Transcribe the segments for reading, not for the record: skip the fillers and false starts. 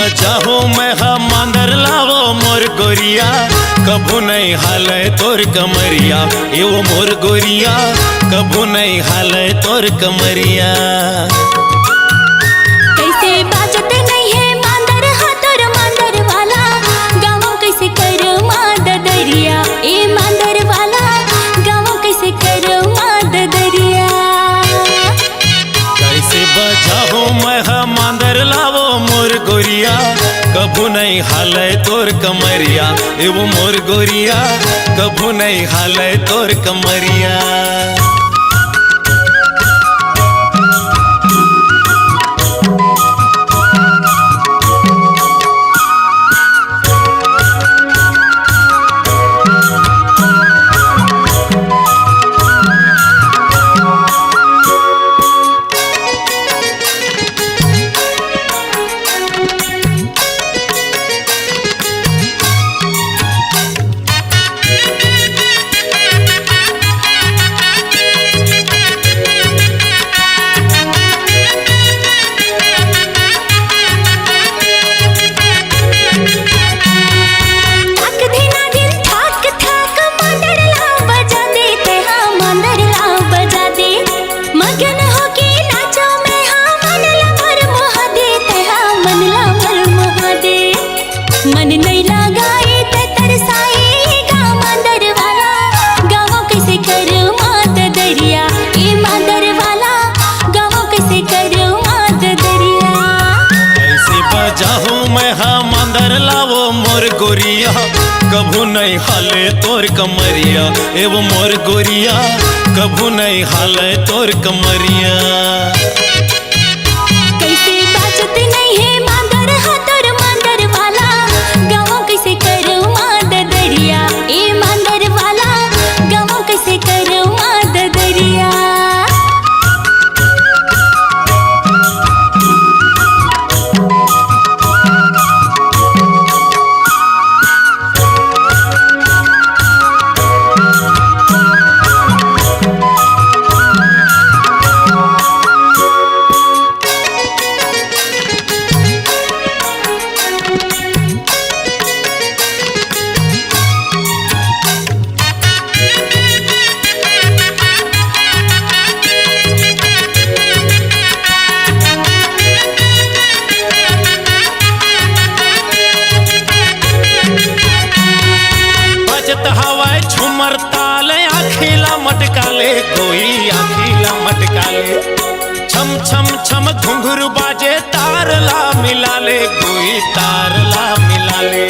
बजाहो मैं हम मांदर लावो मोर गोरिया, कभू नहीं हाले तोर कमरिया, ये वो मोर गोरिया कभू नहीं हाले तोर कमरिया। कैसे बाजत नहीं है मांदर हाथर मांदर वाला, गाँव कैसे करो माद दरिया, ए मांदर वाला गाँव कैसे करो माद दरिया। कैसे बजाहो मैं हम मांदर लावो मोर गोरिया, कभू नहीं हाले तोर कमरिया, ये वो मोर गोरिया कभू नहीं हाले तोर कमरिया। मन नहीं लगाए ते तरसाएगा मांदर वाला, गाँव कैसे करो माद दरिया, ए मांदर वाला गाँव कैसे करो माद दरिया। कैसे बजाहूँ मैं हाँ मांदर लावो मोर गोरिया, कभू नहीं हाले तोर कमरिया, ए वो मोर गोरिया कभू नहीं हाले तोर कमरिया। कैसे बाजत नहीं है मांदर हाथर मांदर वाला, गाँव कैसे करो माद दरिया, ए मांदर वाला गाँव कैसे करो माद दरिया। झूमर ताले आखिला मटकाले, कोई आखिला मटकाले, छम छम छम घुंघरू बाजे तारला मिलाले, कोई तारला मिलाले।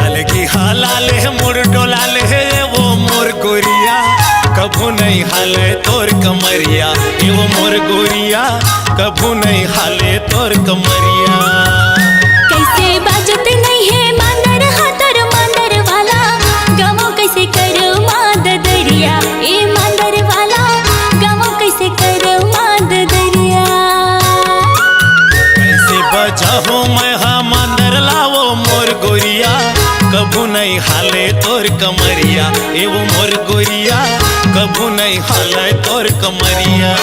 अलगी हालाले मुड़ डोलाले वो मोर गोरिया, कभू नहीं हाले तोर कमरिया, ये वो मोर गोरिया कभू नहीं हाले तोर कमरिया। कैसे बाजत नहीं है मांदर हाथर मांदर वाला, गाँव कैसे करो माद दरिया, ए मांदर वाला गाँव कैसे करो माद दरिया। कैसे बजाहूँ मैं हाँ मांदर लावो मोर गोरिया, कभू नहीं हाले तोर कमरिया, ए वो मोर गोरिया कभू नहीं हाले तोर कमरिया।